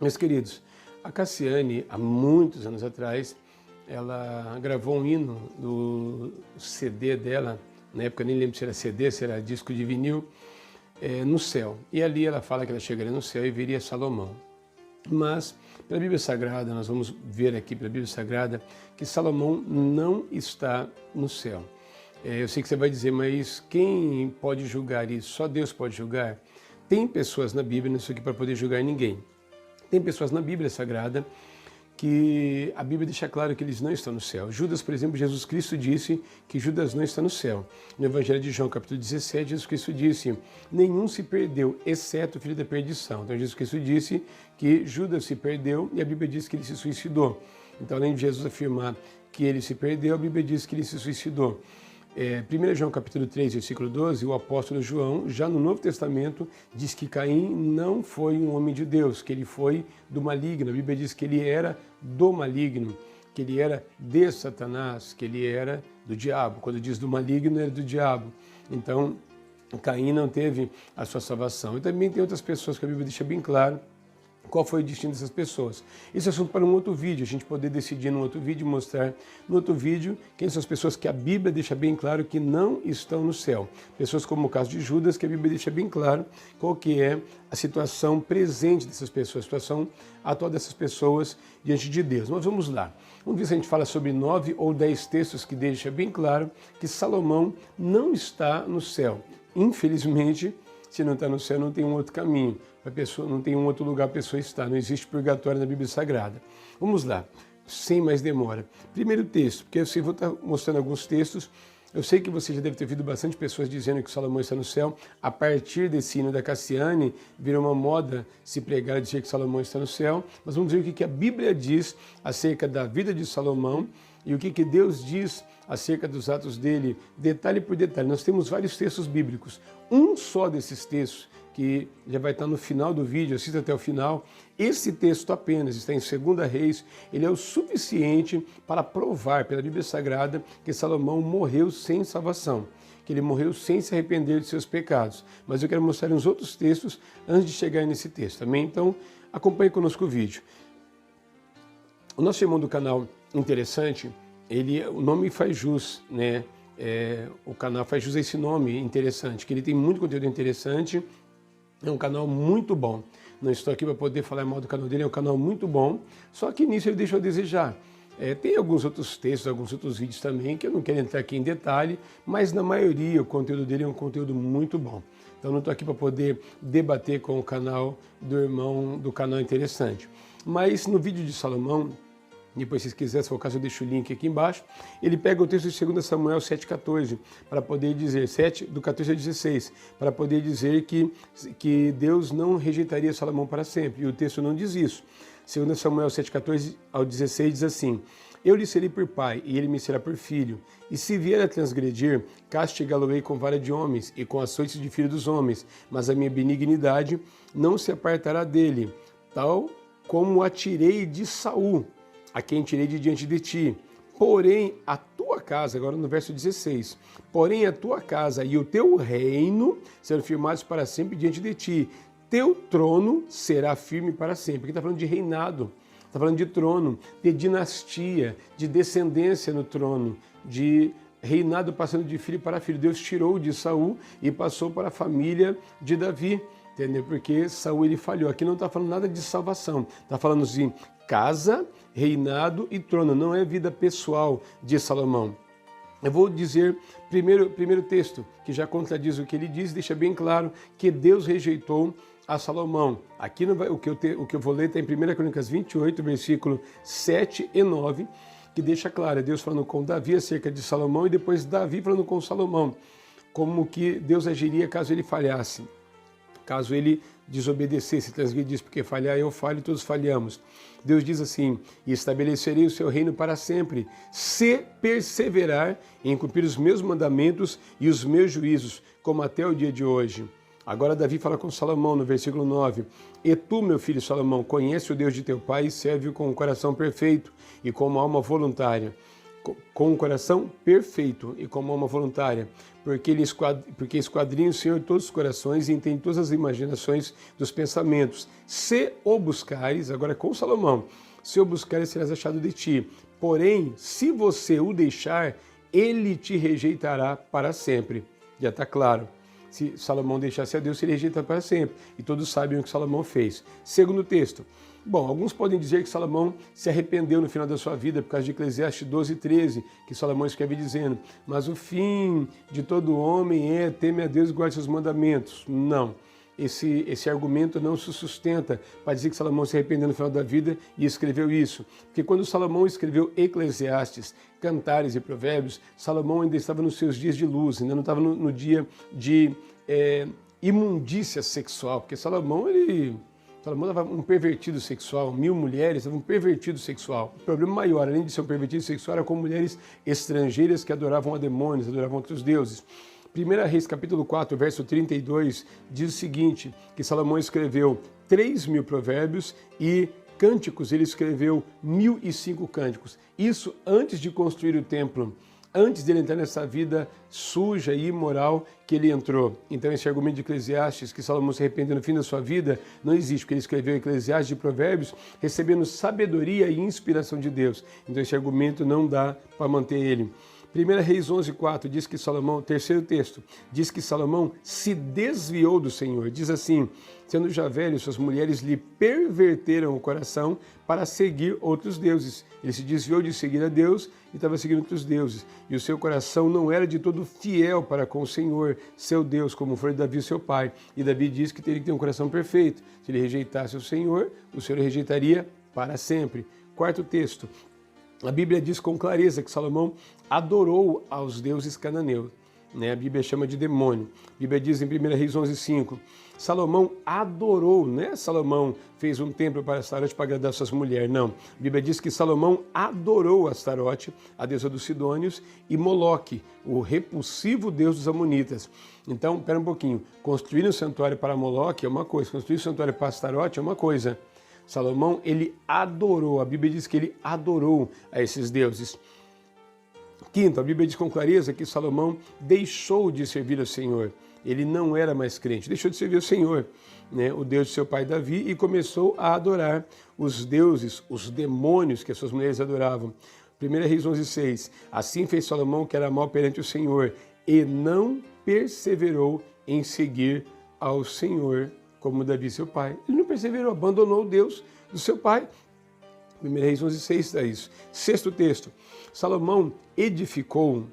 Meus queridos, a Cassiane, há muitos anos atrás, ela gravou um hino do CD dela, na época nem lembro se era CD, se era disco de vinil, no céu. E ali ela fala que ela chegaria no céu e viria Salomão. Mas, pela Bíblia Sagrada, nós vamos ver aqui pela Bíblia Sagrada que Salomão não está no céu. Eu sei que você vai dizer, mas quem pode julgar isso? Só Deus pode julgar? Tem pessoas na Bíblia, não estou aqui para poder julgar ninguém. Tem pessoas na Bíblia Sagrada que a Bíblia deixa claro que eles não estão no céu. Judas, por exemplo, Jesus Cristo disse que Judas não está no céu. No Evangelho de João, capítulo 17, Jesus Cristo disse, nenhum se perdeu, exceto o filho da perdição. Então Jesus Cristo disse que Judas se perdeu e a Bíblia diz que ele se suicidou. Então, além de Jesus afirmar que ele se perdeu, a Bíblia diz que ele se suicidou. 1 João capítulo 3, versículo 12, o apóstolo João, já no Novo Testamento, diz que Caim não foi um homem de Deus, que ele foi do maligno. A Bíblia diz que ele era do maligno, que ele era de Satanás, que ele era do diabo. Quando diz do maligno, era do diabo. Então, Caim não teve a sua salvação. E também tem outras pessoas que a Bíblia deixa bem claro qual foi o destino dessas pessoas. Esse é assunto para um outro vídeo, a gente poder decidir num outro vídeo, mostrar no outro vídeo quem são as pessoas que a Bíblia deixa bem claro que não estão no céu. Pessoas como o caso de Judas, que a Bíblia deixa bem claro qual que é a situação presente dessas pessoas, a situação atual dessas pessoas diante de Deus. Mas vamos lá. Vamos ver se a gente fala sobre 9 ou 10 textos que deixam bem claro que Salomão não está no céu. Infelizmente, se não está no céu, não tem um outro caminho. A pessoa não tem um outro lugar a pessoa está. Não existe purgatório na Bíblia Sagrada. Vamos lá, sem mais demora. Primeiro texto, porque eu vou estar mostrando alguns textos. Eu sei que você já deve ter ouvido bastante pessoas dizendo que Salomão está no céu. A partir desse hino da Cassiane, virou uma moda se pregar e dizer que Salomão está no céu. Mas vamos ver o que a Bíblia diz acerca da vida de Salomão e o que Deus diz acerca dos atos dele, detalhe por detalhe. Nós temos vários textos bíblicos. Um só desses textos, que já vai estar no final do vídeo, assista até o final, esse texto apenas está em 2 Reis, ele é o suficiente para provar pela Bíblia Sagrada que Salomão morreu sem salvação, que ele morreu sem se arrepender de seus pecados. Mas eu quero mostrar uns outros textos antes de chegar nesse texto, amém? Então, acompanhe conosco o vídeo. O nosso irmão do canal Interessante, o nome faz jus, né? O canal faz jus a esse nome interessante, que ele tem muito conteúdo interessante, é um canal muito bom. Não estou aqui para poder falar mal do canal dele, é um canal muito bom, só que nisso ele deixou a desejar. Tem alguns outros textos, alguns outros vídeos também, que eu não quero entrar aqui em detalhe, mas na maioria o conteúdo dele é um conteúdo muito bom. Então não estou aqui para poder debater com o canal do irmão do canal Interessante. Mas no vídeo de Salomão, depois, se quiser, se for o caso, eu deixo o link aqui embaixo. Ele pega o texto de 2 Samuel 7,14, para poder dizer, 7, do 14 a 16, para poder dizer que Deus não rejeitaria Salomão para sempre. E o texto não diz isso. 2 Samuel 7,14 ao 16 diz assim, eu lhe serei por pai, e ele me será por filho. E se vier a transgredir, castigá-lo-ei com vara de homens, e com açoites de filho dos homens. Mas a minha benignidade não se apartará dele, tal como a tirei de Saul, a quem tirei de diante de ti. Porém, a tua casa, agora no verso 16, porém a tua casa e o teu reino serão firmados para sempre diante de ti. Teu trono será firme para sempre. Aqui está falando de reinado, está falando de trono, de dinastia, de descendência no trono, de reinado passando de filho para filho. Deus tirou de Saul e passou para a família de Davi, entendeu? Porque Saul ele falhou. Aqui não está falando nada de salvação, está falando assim, casa, reinado e trono, não é vida pessoal de Salomão. Eu vou dizer primeiro texto, que já contradiz o que ele diz, deixa bem claro que Deus rejeitou a Salomão. Aqui o que eu vou ler está em 1 Crônicas 28, versículo 7 e 9, que deixa claro, é Deus falando com Davi acerca de Salomão e depois Davi falando com Salomão, como que Deus agiria caso ele falhasse. Caso ele desobedecesse, transgredisse, porque falhar eu falho e todos falhamos. Deus diz assim, e estabelecerei o seu reino para sempre, se perseverar em cumprir os meus mandamentos e os meus juízos, como até o dia de hoje. Agora Davi fala com Salomão no versículo 9, e tu, meu filho Salomão, conhece o Deus de teu pai e serve-o com um coração perfeito e com uma alma voluntária. Com um coração perfeito e com uma alma voluntária, porque esquadrinha o Senhor todos os corações e entende todas as imaginações dos pensamentos. Se o buscares, agora com Salomão, se o buscares serás achado de ti. Porém, se você o deixar, ele te rejeitará para sempre. Já está claro. Se Salomão deixasse a Deus, ele rejeita para sempre. E todos sabem o que Salomão fez. Segundo texto. Bom, alguns podem dizer que Salomão se arrependeu no final da sua vida por causa de Eclesiastes 12:13, que Salomão escreve dizendo: mas o fim de todo homem é teme a Deus e guarde seus mandamentos. Não. Esse argumento não se sustenta para dizer que Salomão se arrependeu no final da vida e escreveu isso. Porque quando Salomão escreveu Eclesiastes, Cantares e Provérbios, Salomão ainda estava nos seus dias de luz, ainda não estava no dia de imundícia sexual, porque Salomão estava um pervertido sexual, 1000 mulheres, estava um pervertido sexual. O problema maior, além de ser um pervertido sexual, era com mulheres estrangeiras que adoravam a demônios, adoravam outros deuses. 1 Reis, capítulo 4, verso 32, diz o seguinte, que Salomão escreveu 3.000 provérbios e cânticos, ele escreveu 1.005 cânticos. Isso antes de construir o templo, antes de ele entrar nessa vida suja e imoral que ele entrou. Então esse argumento de Eclesiastes, que Salomão se arrependeu no fim da sua vida, não existe, porque ele escreveu Eclesiastes de Provérbios recebendo sabedoria e inspiração de Deus. Então esse argumento não dá para manter ele. 1 Reis 11:4 diz que Salomão, terceiro texto, diz que Salomão se desviou do Senhor. Diz assim, sendo já velho, suas mulheres lhe perverteram o coração para seguir outros deuses. Ele se desviou de seguir a Deus e estava seguindo outros deuses. E o seu coração não era de todo fiel para com o Senhor, seu Deus, como foi Davi, seu pai. E Davi diz que teria que ter um coração perfeito. Se ele rejeitasse o Senhor o rejeitaria para sempre. Quarto texto. A Bíblia diz com clareza que Salomão adorou aos deuses cananeus. A Bíblia chama de demônio. A Bíblia diz em 1 Reis 11:5, Salomão adorou, não é Salomão fez um templo para Astarote para agradar suas mulheres, não. A Bíblia diz que Salomão adorou Astarote, a deusa dos Sidônios, e Moloque, o repulsivo deus dos Amonitas. Então, espera um pouquinho, construir um santuário para Moloque é uma coisa, construir um santuário para Astarote é uma coisa. Salomão, ele adorou, a Bíblia diz que ele adorou a esses deuses. Quinto, a Bíblia diz com clareza que Salomão deixou de servir ao Senhor. Ele não era mais crente, deixou de servir ao Senhor, o Deus de seu pai Davi, e começou a adorar os deuses, os demônios que as suas mulheres adoravam. 1 Reis 11:6, assim fez Salomão que era mal perante o Senhor, e não perseverou em seguir ao Senhor, como Davi, seu pai. Ele não perseverou, abandonou o Deus do seu pai. 1 Reis 11:6 dá isso. Sexto texto. Salomão edificou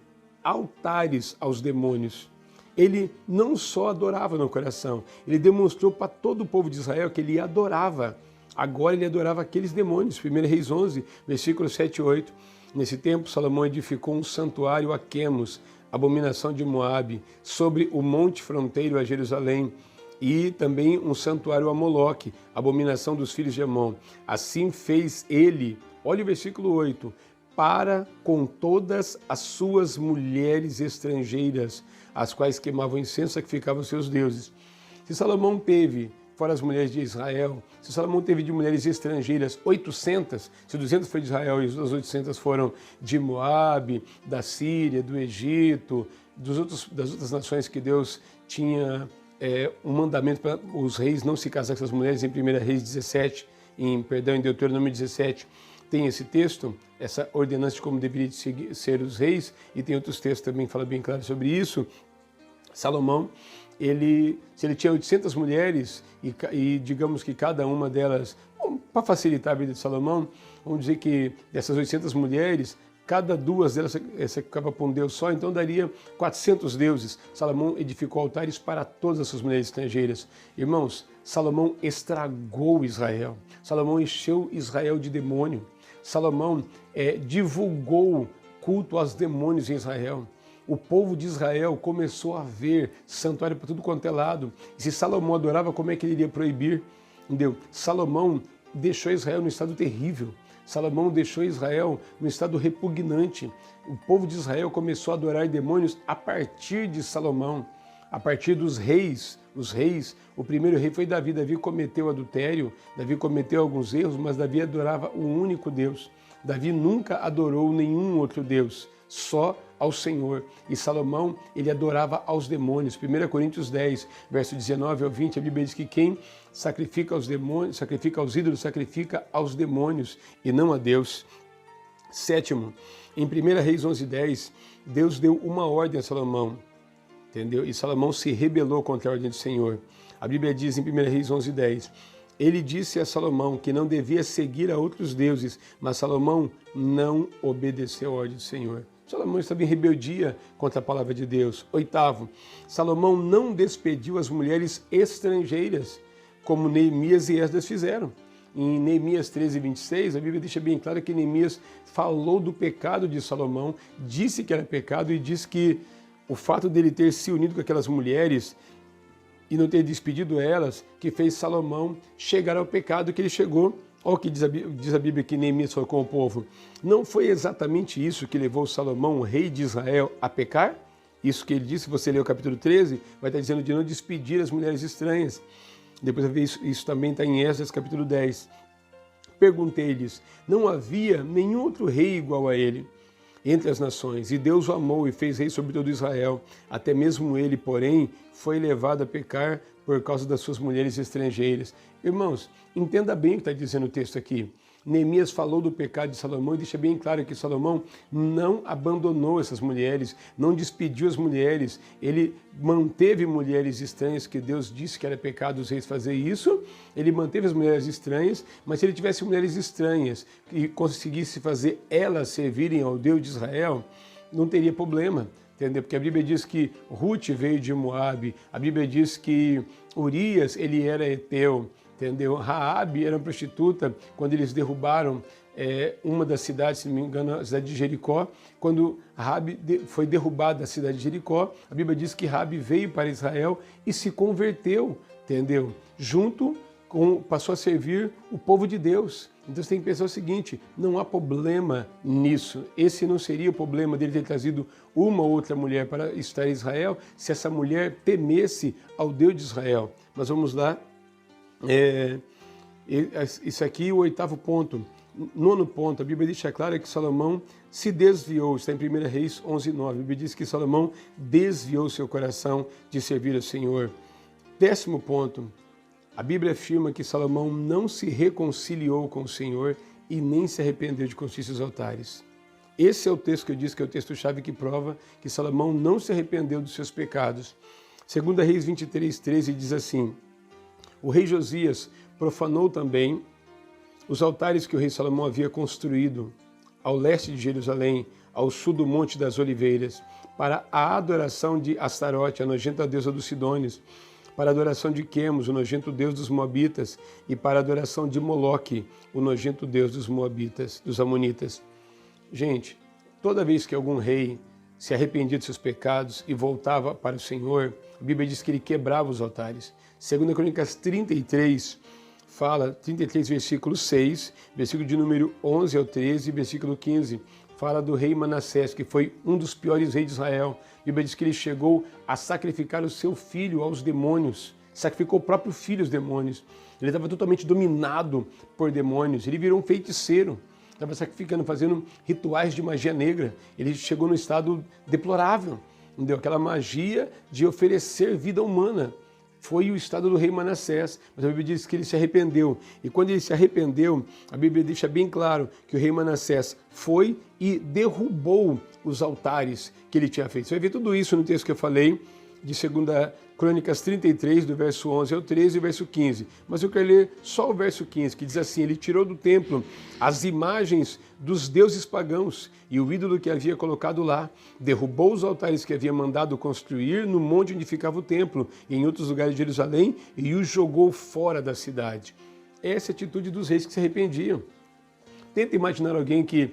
altares aos demônios. Ele não só adorava no coração, ele demonstrou para todo o povo de Israel que ele adorava. Agora ele adorava aqueles demônios. 1 Reis 11, versículos 7 e 8. Nesse tempo, Salomão edificou um santuário a Quemos, abominação de Moabe, sobre o monte fronteiro a Jerusalém, e também um santuário a Moloque, abominação dos filhos de Amon. Assim fez ele, olha o versículo 8, para com todas as suas mulheres estrangeiras, as quais queimavam incenso, sacrificavam seus deuses. Se Salomão teve, fora as mulheres de Israel, se Salomão teve de mulheres estrangeiras 800, se 200 foi de Israel e as 800 foram de Moabe, da Síria, do Egito, das outras nações que Deus tinha um mandamento para os reis não se casar com essas mulheres, em 1 Reis 17, em Deuteronômio 17, tem esse texto, essa ordenança de como deveriam ser os reis, e tem outros textos também que falam bem claro sobre isso. Salomão, se ele tinha 800 mulheres, e digamos que cada uma delas, para facilitar a vida de Salomão, vamos dizer que dessas 800 mulheres, cada duas delas ficava para um deus só, então daria 400 deuses. Salomão edificou altares para todas as suas mulheres estrangeiras. Irmãos, Salomão estragou Israel. Salomão encheu Israel de demônio. Salomão divulgou culto aos demônios em Israel. O povo de Israel começou a ver santuário para tudo quanto é lado. E se Salomão adorava, como é que ele iria proibir? Entendeu? Salomão deixou Israel num estado terrível. Salomão deixou Israel num estado repugnante. O povo de Israel começou a adorar demônios a partir de Salomão, a partir dos reis, os reis, o primeiro rei foi Davi. Davi cometeu adultério, Davi cometeu alguns erros, mas Davi adorava o único Deus. Davi nunca adorou nenhum outro Deus, só ao Senhor. E Salomão, ele adorava aos demônios. 1 Coríntios 10, verso 19 ao 20, a Bíblia diz que quem sacrifica aos demônios, sacrifica aos ídolos, sacrifica aos demônios e não a Deus. Sétimo, em 1 Reis 11:10, Deus deu uma ordem a Salomão, entendeu? E Salomão se rebelou contra a ordem do Senhor. A Bíblia diz em 1 Reis 11:10, ele disse a Salomão que não devia seguir a outros deuses, mas Salomão não obedeceu a ordem do Senhor. Salomão estava em rebeldia contra a palavra de Deus. Oitavo, Salomão não despediu as mulheres estrangeiras, como Neemias e Esdras fizeram. Em Neemias 13:26, a Bíblia deixa bem claro que Neemias falou do pecado de Salomão, disse que era pecado e disse que o fato dele ter se unido com aquelas mulheres e não ter despedido elas, que fez Salomão chegar ao pecado que ele chegou. Olha o que diz a Bíblia que Neemias falou com o povo. Não foi exatamente isso que levou Salomão, o rei de Israel, a pecar? Isso que ele disse, se você ler o capítulo 13, vai estar dizendo de não despedir as mulheres estranhas. Depois vai ver isso também está em Esdras capítulo 10. Perguntei-lhes, não havia nenhum outro rei igual a ele entre as nações, e Deus o amou e fez rei sobre todo Israel. Até mesmo ele, porém, foi levado a pecar por causa das suas mulheres estrangeiras. Irmãos, entenda bem o que está dizendo o texto aqui. Neemias falou do pecado de Salomão e deixa bem claro que Salomão não abandonou essas mulheres, não despediu as mulheres, ele manteve mulheres estranhas, que Deus disse que era pecado os reis fazer isso, ele manteve as mulheres estranhas, mas se ele tivesse mulheres estranhas e conseguisse fazer elas servirem ao Deus de Israel, não teria problema. Entendeu? Porque a Bíblia diz que Ruth veio de Moabe, a Bíblia diz que Urias, ele era heteu, entendeu? Raabe era uma prostituta quando eles derrubaram uma das cidades, se não me engano, a cidade de Jericó. Quando Raabe foi derrubada a cidade de Jericó, a Bíblia diz que Raabe veio para Israel e se converteu, entendeu? Passou a servir o povo de Deus. Então você tem que pensar o seguinte, não há problema nisso. Esse não seria o problema dele ter trazido uma ou outra mulher para estar em Israel, se essa mulher temesse ao Deus de Israel. Mas vamos lá. Isso aqui é o oitavo ponto. Nono ponto, a Bíblia deixa claro que Salomão se desviou, está em 1 Reis 11:9. A Bíblia diz que Salomão desviou seu coração de servir ao Senhor. Décimo ponto, a Bíblia afirma que Salomão não se reconciliou com o Senhor e nem se arrependeu de construir seus altares. Esse é o texto que eu disse que é o texto-chave que prova que Salomão não se arrependeu dos seus pecados. 2 Reis 23:13 diz assim, o rei Josias profanou também os altares que o rei Salomão havia construído ao leste de Jerusalém, ao sul do Monte das Oliveiras, para a adoração de Astarote, a nojenta deusa dos Sidônios, para a adoração de Quemos, o nojento deus dos Moabitas, e para a adoração de Moloque, o nojento deus dos Moabitas, dos Amonitas. Gente, toda vez que algum rei se arrependia de seus pecados e voltava para o Senhor, a Bíblia diz que ele quebrava os altares. 2 Crônicas 33, fala, 33 versículo 6, versículo de número 11 ao 13, versículo 15, fala do rei Manassés, que foi um dos piores reis de Israel. A Bíblia diz que ele chegou a sacrificar o seu filho aos demônios, sacrificou o próprio filho aos demônios. Ele estava totalmente dominado por demônios, ele virou um feiticeiro, estava sacrificando, fazendo rituais de magia negra. Ele chegou num estado deplorável, entendeu? Aquela magia de oferecer vida humana. Foi o estado do rei Manassés, mas a Bíblia diz que ele se arrependeu. E quando ele se arrependeu, a Bíblia deixa bem claro que o rei Manassés foi e derrubou os altares que ele tinha feito. Você vai ver tudo isso no texto que eu falei, de 2 Crônicas 33, do verso 11 ao 13 e verso 15. Mas eu quero ler só o verso 15, que diz assim, ele tirou do templo as imagens dos deuses pagãos e o ídolo que havia colocado lá, derrubou os altares que havia mandado construir no monte onde ficava o templo e em outros lugares de Jerusalém e os jogou fora da cidade. Essa é a atitude dos reis que se arrependiam. Tenta imaginar alguém que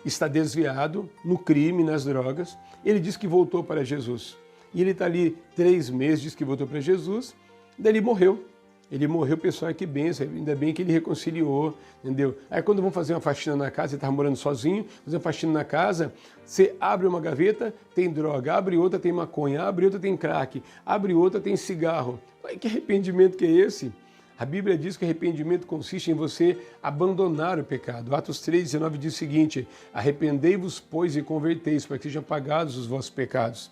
está desviado no crime, nas drogas. Ele diz que voltou para Jesus. E ele está ali 3 meses, diz que voltou para Jesus, daí ele morreu. Ele morreu, pessoal, que benção, ainda bem que ele reconciliou, entendeu? Aí quando vão fazer uma faxina na casa, ele estava morando sozinho, fazer uma faxina na casa, você abre uma gaveta, tem droga, abre outra, tem maconha, abre outra, tem crack, abre outra, tem cigarro. Que arrependimento que é esse? A Bíblia diz que arrependimento consiste em você abandonar o pecado. Atos 3,19 diz o seguinte: arrependei-vos, pois, e converteis, para que sejam apagados os vossos pecados.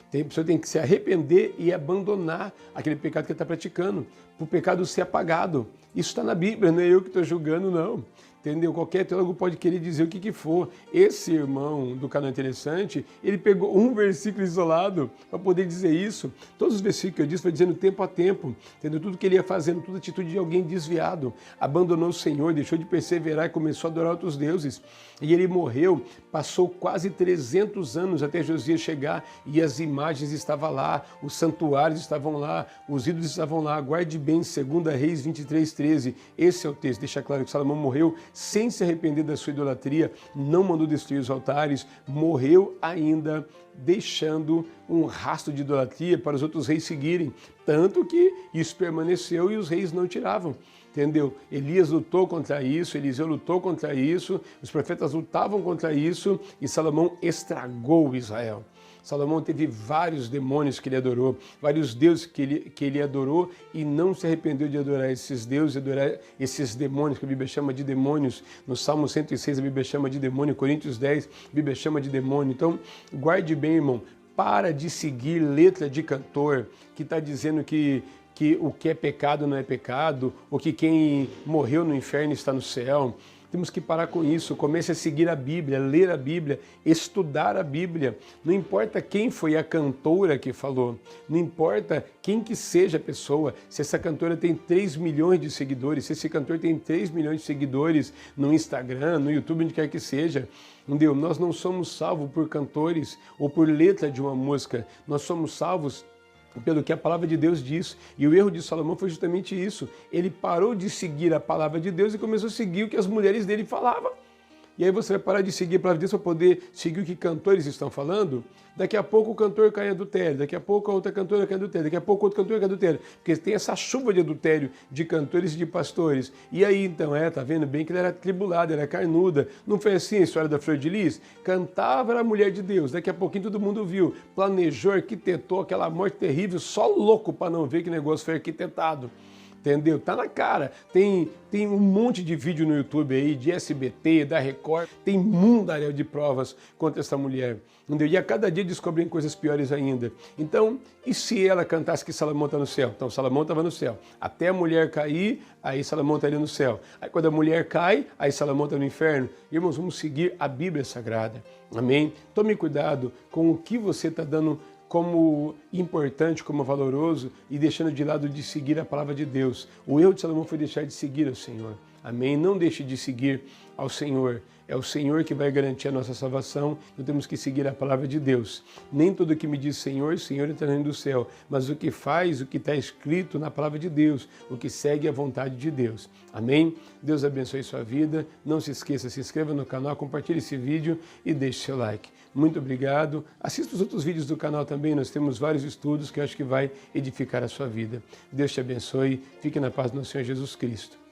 A pessoa tem que se arrepender e abandonar aquele pecado que ele está praticando, para o pecado ser apagado. Isso está na Bíblia, não é eu que estou julgando, não. Entendeu? Qualquer teólogo pode querer dizer o que for. Esse irmão do Canal Interessante, ele pegou um versículo isolado para poder dizer isso. Todos os versículos que eu disse foi dizendo tempo a tempo. Entendeu? Tudo que ele ia fazendo, toda atitude de alguém desviado. Abandonou o Senhor, deixou de perseverar e começou a adorar outros deuses. E ele morreu, passou quase 300 anos até Josias chegar e as imagens estavam lá, os santuários estavam lá, os ídolos estavam lá. Guarde bem, 2 Reis 23:13. Esse é o texto. Deixa claro que Salomão morreu sem se arrepender da sua idolatria, não mandou destruir os altares, morreu ainda deixando um rastro de idolatria para os outros reis seguirem. Tanto que isso permaneceu e os reis não tiravam. Entendeu? Elias lutou contra isso, Eliseu lutou contra isso, os profetas lutavam contra isso e Salomão estragou Israel. Salomão teve vários demônios que ele adorou, vários deuses que ele adorou e não se arrependeu de adorar esses deuses, adorar esses demônios, que a Bíblia chama de demônios. No Salmo 106 a Bíblia chama de demônio, Coríntios 10 a Bíblia chama de demônio. Então, guarde bem, irmão, para de seguir letra de cantor que está dizendo que o que é pecado não é pecado, ou que quem morreu no inferno está no céu. Temos que parar com isso, comece a seguir a Bíblia, ler a Bíblia, estudar a Bíblia. Não importa quem foi a cantora que falou, não importa quem que seja a pessoa, se essa cantora tem 3 milhões de seguidores, se esse cantor tem 3 milhões de seguidores no Instagram, no YouTube, onde quer que seja. Entendeu? Nós não somos salvos por cantores ou por letra de uma música, nós somos salvos pelo que a palavra de Deus diz. E o erro de Salomão foi justamente isso. Ele parou de seguir a palavra de Deus e começou a seguir o que as mulheres dele falavam. E aí você vai parar de seguir a palavra de Deus para poder seguir o que cantores estão falando. Daqui a pouco o cantor cai em adultério, daqui a pouco a outra cantora cai em adultério, daqui a pouco outro cantor cai em adultério. Porque tem essa chuva de adultério de cantores e de pastores. E aí então, tá vendo bem que ela era tribulada, era carnuda. Não foi assim a história da Flor de Lis? Cantava, era a mulher de Deus. Daqui a pouquinho todo mundo viu. Planejou, arquitetou aquela morte terrível, só louco para não ver que negócio foi arquitetado. Entendeu? Tá na cara. Tem um monte de vídeo no YouTube aí, de SBT, da Record. Tem mundaréu de provas contra essa mulher. Entendeu? E a cada dia descobrem coisas piores ainda. Então, e se ela cantasse que Salomão está no céu? Então, Salomão estava no céu. Até a mulher cair, aí Salomão estaria no céu. Aí quando a mulher cai, aí Salomão está no inferno. Irmãos, vamos seguir a Bíblia Sagrada. Amém? Tome cuidado com o que você está dando como importante, como valoroso e deixando de lado de seguir a palavra de Deus. O erro de Salomão foi deixar de seguir ao Senhor. Amém? Não deixe de seguir ao Senhor. É o Senhor que vai garantir a nossa salvação. Nós temos que seguir a palavra de Deus. Nem tudo que me diz Senhor, Senhor entra no céu. Mas o que faz, o que está escrito na palavra de Deus, o que segue a vontade de Deus. Amém? Deus abençoe sua vida. Não se esqueça, se inscreva no canal, compartilhe esse vídeo e deixe seu like. Muito obrigado. Assista os outros vídeos do canal também. Nós temos vários estudos que eu acho que vai edificar a sua vida. Deus te abençoe. Fique na paz do Senhor Jesus Cristo.